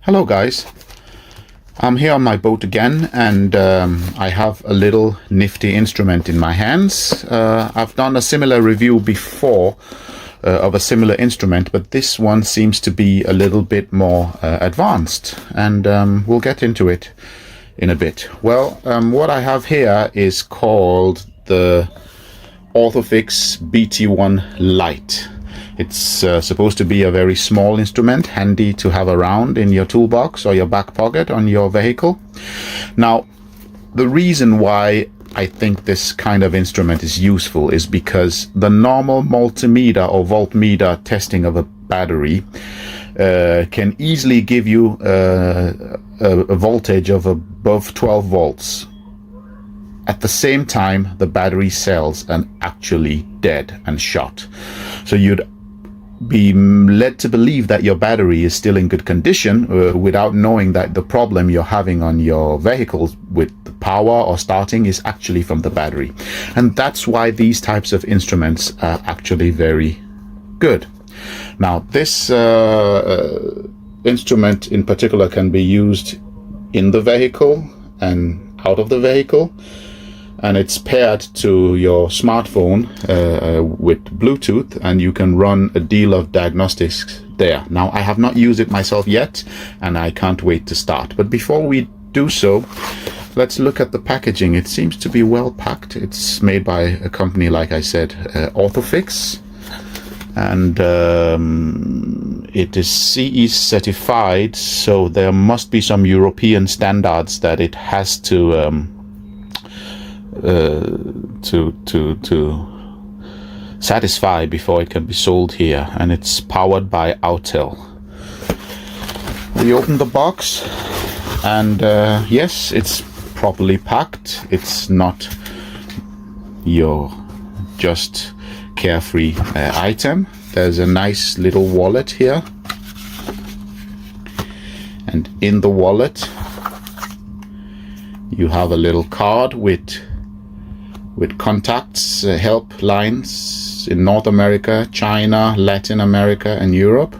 Hello guys, I'm here on my boat again, and I have a little nifty instrument in my hands. I've done a similar review before of a similar instrument, but this one seems to be a little bit more advanced, and we'll get into it in a bit. Well, what I have here is called the Otofix BT1 LiTE. It's supposed to be a very small instrument, handy to have around in your toolbox or your back pocket on your vehicle. Now, the reason why I think this kind of instrument is useful is because the normal multimeter or voltmeter testing of a battery can easily give you a voltage of above 12 volts. At the same time, the battery cells are actually dead and shot. So you'd be led to believe that your battery is still in good condition without knowing that the problem you're having on your vehicles with the power or starting is actually from the battery. And that's why these types of instruments are actually very good. Now, this instrument in particular can be used in the vehicle and out of the vehicle, and it's paired to your smartphone with Bluetooth, and you can run a deal of diagnostics there. Now, I have not used it myself yet, and I can't wait to start. But before we do so, let's look at the packaging. It seems to be well packed. It's made by a company, like I said, Otofix, and it is CE certified, so there must be some European standards that it has to satisfy before it can be sold here, and it's powered by AUTEL. We open the box, and yes, it's properly packed. It's not your just carefree item. There's a nice little wallet here, and in the wallet you have a little card with contacts, help lines in North America, China, Latin America, and Europe.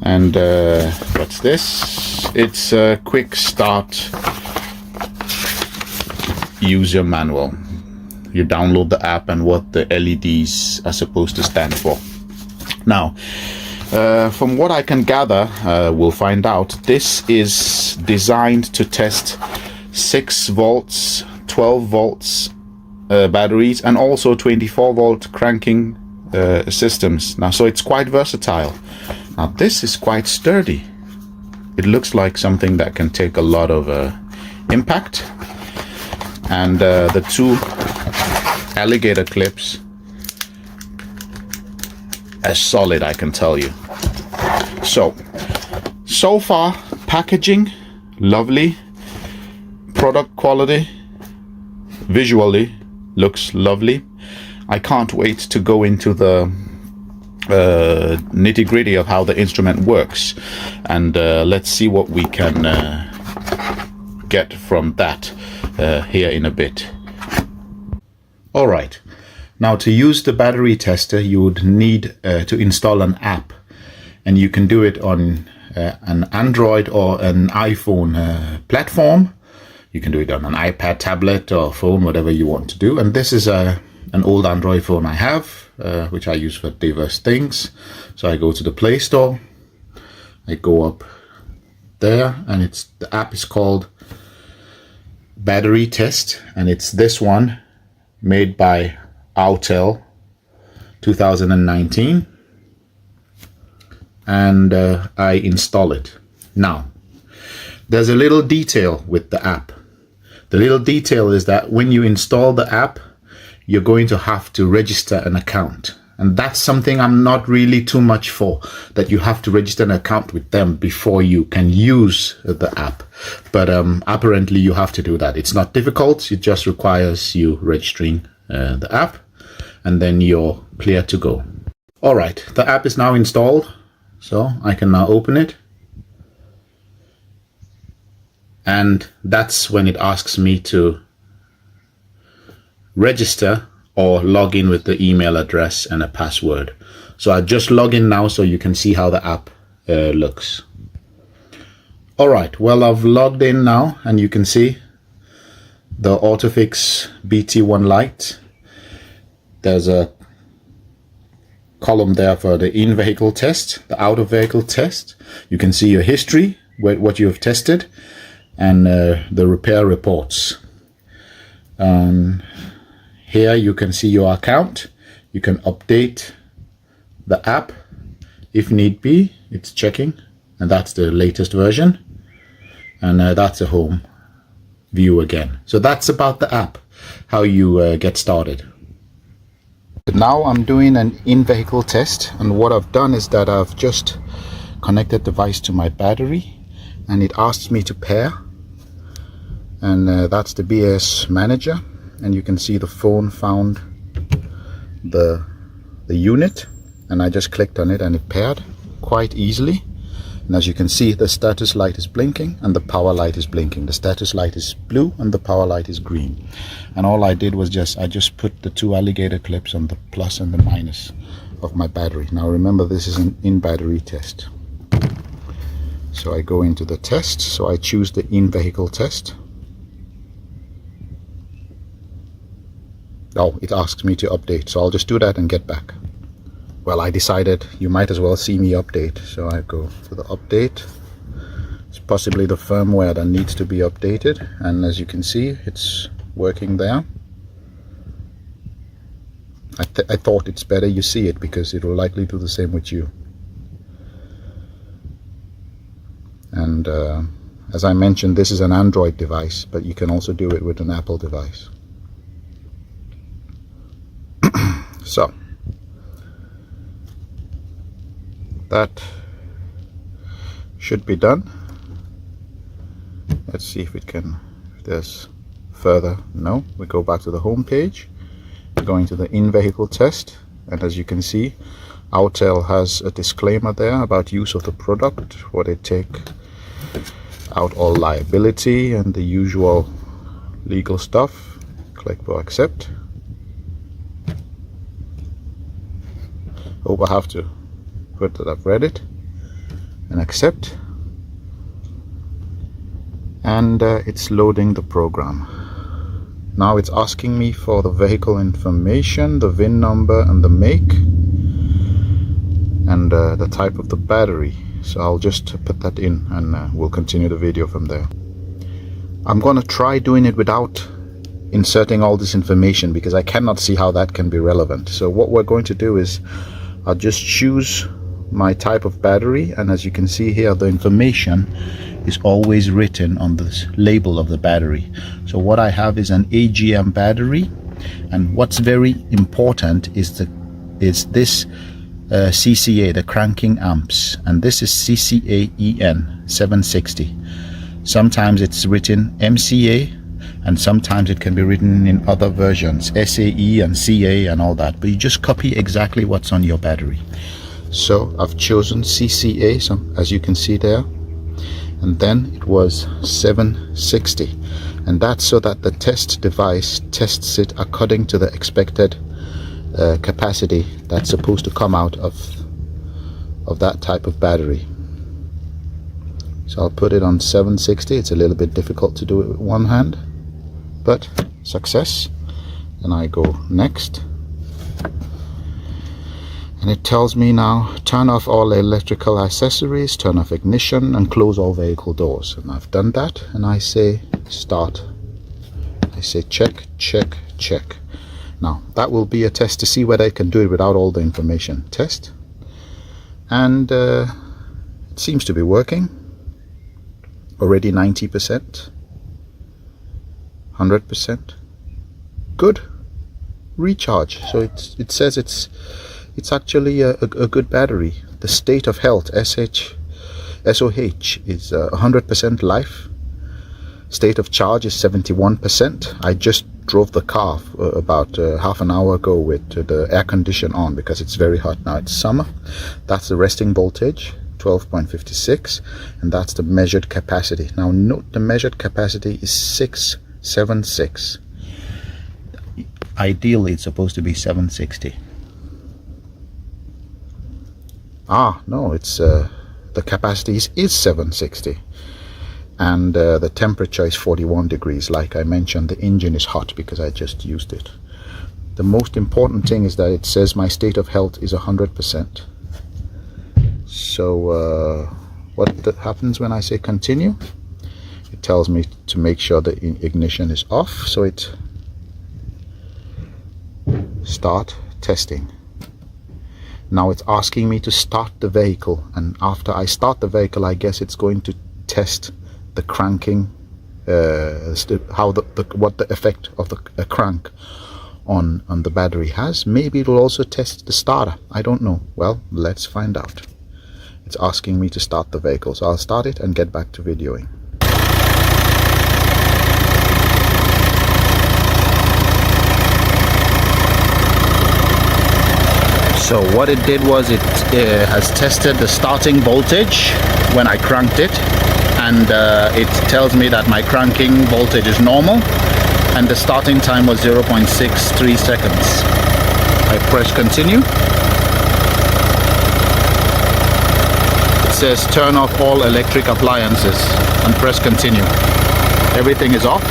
And what's this? It's a quick start user manual. You download the app and what the LEDs are supposed to stand for. Now, from what I can gather, we'll find out, this is designed to test 6 volts, 12 volts batteries, and also 24 volt cranking systems. Now, so it's quite versatile. Now, this is quite sturdy. It looks like something that can take a lot of impact. And the 2 alligator clips are solid, I can tell you. So far, packaging lovely, product quality visually looks lovely. I can't wait to go into the nitty-gritty of how the instrument works, and let's see what we can get from that here in a bit. All right, now to use the battery tester, you would need to install an app, and you can do it on an Android or an iPhone platform. You can do it on an iPad, tablet, or phone, whatever you want to do. And this is an old Android phone I have, which I use for diverse things. So I go to the Play Store, I go up there, and the app is called Battery Test, and it's this one, made by AUTEL, 2019, and I install it. Now, there's a little detail with the app. The little detail is that when you install the app, you're going to have to register an account. And that's something I'm not really too much for, that you have to register an account with them before you can use the app. But apparently you have to do that. It's not difficult. It just requires you registering the app, and then you're clear to go. All right, the app is now installed, so I can now open it. And that's when it asks me to register or log in with the email address and a password. So I just log in now so you can see how the app looks. Alright, well, I've logged in now, and you can see the Otofix BT1 LiTE. There's a column there for the in-vehicle test, the out-of-vehicle test. You can see your history, what you have tested, and the repair reports. Here you can see your account. You can update the app if need be. It's checking, and that's the latest version, and that's a home view again. So that's about the app, how you get started. Now I'm doing an in-vehicle test, and what I've done is that I've just connected the device to my battery, and it asks me to pair, and that's the BS manager, and you can see the phone found the unit, and I just clicked on it and it paired quite easily. And as you can see, the status light is blinking and the power light is blinking. The status light is blue and the power light is green. And all I did was I just put the two alligator clips on the plus and the minus of my battery. Now remember, this is an in-battery test. So I go into the test, so I choose the in-vehicle test. Oh, it asks me to update, so I'll just do that and get back. Well, I decided you might as well see me update, so I go to the update. It's possibly the firmware that needs to be updated, and as you can see, it's working there. I thought it's better you see it, because it will likely do the same with you. And as I mentioned, this is an Android device, but you can also do it with an Apple device. So that should be done. Let's see if there's further. No, we go back to the home page, going to the in-vehicle test, and as you can see, AUTEL has a disclaimer there about use of the product, where they take out all liability and the usual legal stuff. Click for accept. Hope I have to put that I've read it and accept, and it's loading the program. Now it's asking me for the vehicle information, the VIN number and the make, and the type of the battery. So I'll just put that in, and we'll continue the video from there. I'm gonna try doing it without inserting all this information, because I cannot see how that can be relevant. So what we're going to do is I'll just choose my type of battery, and as you can see here, the information is always written on this label of the battery. So what I have is an AGM battery, and what's very important is this CCA, the cranking amps, and this is CCA EN 760. Sometimes it's written MCA, and sometimes it can be written in other versions, SAE and CA and all that, but you just copy exactly what's on your battery. So I've chosen CCA, so as you can see there, and then it was 760, and that's so that the test device tests it according to the expected capacity that's supposed to come out of that type of battery. So I'll put it on 760. It's a little bit difficult to do it with one hand, but success. And I go next, and it tells me now turn off all electrical accessories, turn off ignition, and close all vehicle doors. And I've done that, and I say start. I say check, check, check. Now that will be a test to see whether I can do it without all the information. Test, and it seems to be working. Already 90%, 100%. Good. Recharge. So it says it's actually a good battery. The state of health, SOH, is 100% life. State of charge is 71%. I just drove the car about half an hour ago with the air condition on, because it's very hot now. It's summer. That's the resting voltage, 12.56, and that's the measured capacity. Now note, the measured capacity is 676. Ideally it's supposed to be 760. No, it's the capacity is 760, and the temperature is 41 degrees. Like I mentioned, the engine is hot because I just used it. The most important thing is that it says my state of health is 100%. So what happens when I say continue? It tells me to make sure the ignition is off, so it start testing. Now it's asking me to start the vehicle, and after I start the vehicle, I guess it's going to test the cranking, what the effect of the crank on the battery has. Maybe it will also test the starter. I don't know. Well, let's find out. It's asking me to start the vehicle, so I'll start it and get back to videoing. So what it did was it has tested the starting voltage when I cranked it, and it tells me that my cranking voltage is normal and the starting time was 0.63 seconds. I press continue. It says turn off all electric appliances and press continue. Everything is off.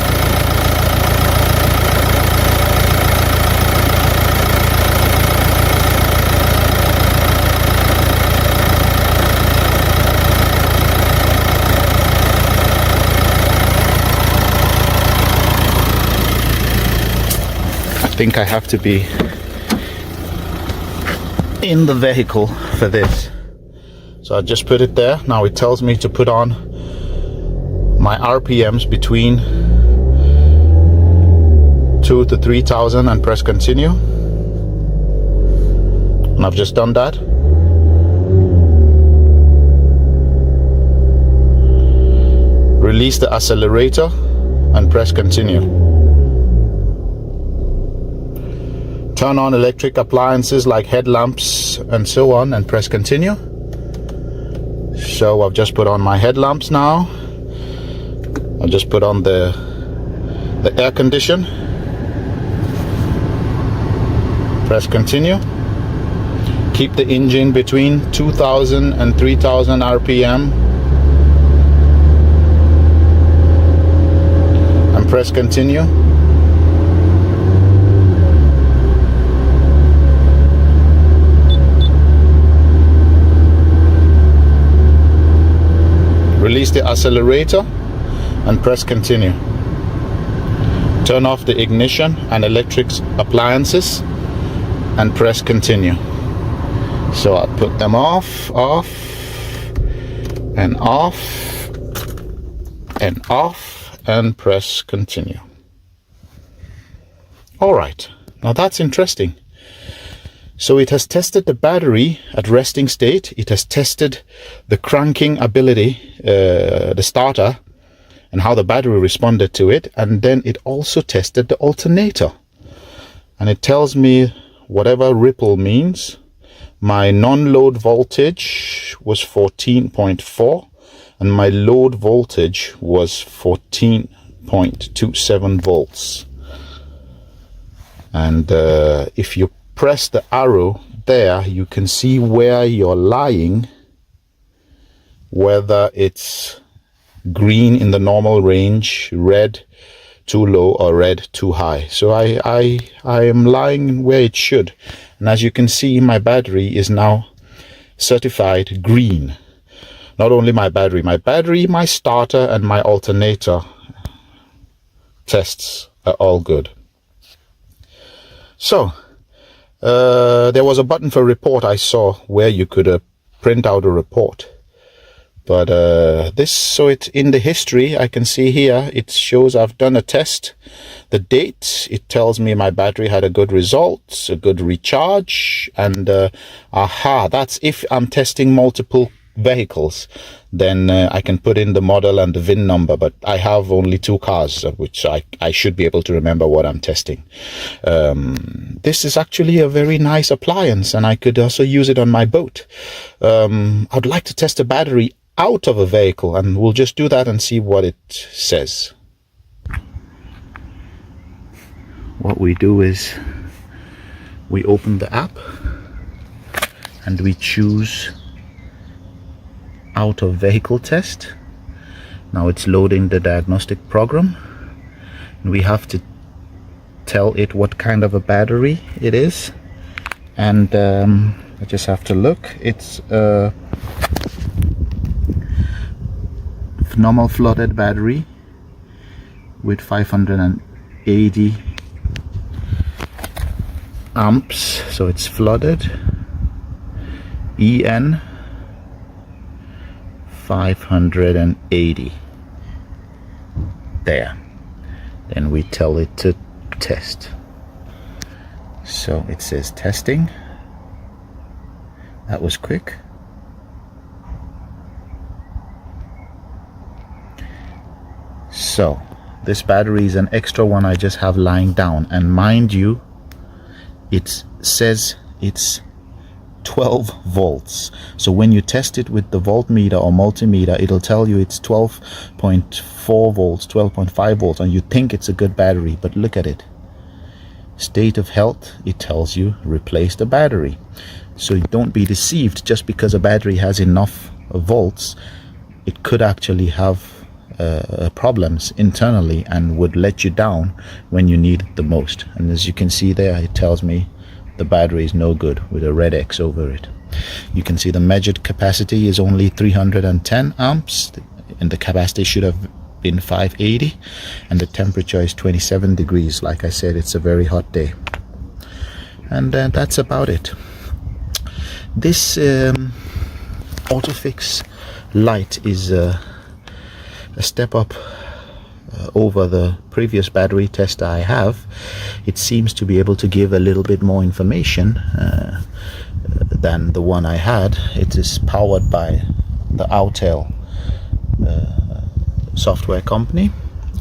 I think I have to be in the vehicle for this. So I just put it there. Now it tells me to put on my RPMs between 2 to 3,000 and press continue. And I've just done that. Release the accelerator and press continue. Turn on electric appliances like headlamps and so on and press continue. So I've just put on my headlamps now. I'll just put on the air condition. Press continue. Keep the engine between 2,000 and 3,000 RPM. And press continue. Release the accelerator and press continue. Turn off the ignition and electric appliances and press continue. So I'll put them off, and off, and off, and press continue. All right, now that's interesting. So it has tested the battery at resting state. It has tested the cranking ability, the starter, and how the battery responded to it. And then it also tested the alternator. And it tells me whatever ripple means. My non-load voltage was 14.4 and my load voltage was 14.27 volts. And if you press the arrow there, you can see where you're lying, whether it's green in the normal range, red too low, or red too high. So I am lying where it should. And as you can see, my battery is now certified green. Not only my battery, my starter, and my alternator tests are all good. So there was a button for report I saw where you could print out a report. But so it's in the history. I can see here it shows I've done a test. The date, it tells me my battery had a good result, a good recharge, and that's if I'm testing multiple vehicles. Then I can put in the model and the VIN number, but I have only 2 cars, which I should be able to remember what I'm testing. This is actually a very nice appliance, and I could also use it on my boat. I'd like to test a battery out of a vehicle, and we'll just do that and see what it says. What we do is we open the app and we choose out of vehicle test. Now it's loading the diagnostic program. We have to tell it what kind of a battery it is, and I just have to look. It's a normal flooded battery with 580 amps, so it's flooded. EN 580 there. Then we tell it to test. So it says testing. That was quick. So this battery is an extra one I just have lying down, and mind you, it says it's 12 volts. So when you test it with the voltmeter or multimeter, it'll tell you it's 12.4 volts, 12.5 volts, and you think it's a good battery. But look at it. State of health, it tells you replace the battery. So don't be deceived just because a battery has enough volts. It could actually have problems internally and would let you down when you need it the most. And as you can see there, it tells me the battery is no good with a red X over it. You can see the measured capacity is only 310 amps, and the capacity should have been 580, and the temperature is 27 degrees. Like I said, it's a very hot day. And that's about it. This Otofix LiTE is a step up over the previous battery test I have. It seems to be able to give a little bit more information than the one I had. It is powered by the AUTEL software company,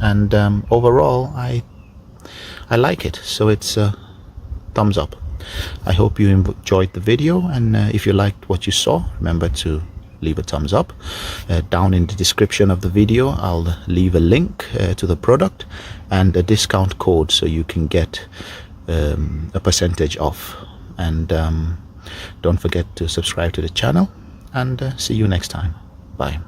and overall I like it, so it's a thumbs up. I hope you enjoyed the video, and if you liked what you saw, remember to leave a thumbs up. Down in the description of the video I'll leave a link to the product and a discount code, so you can get a percentage off. And don't forget to subscribe to the channel, and see you next time. Bye.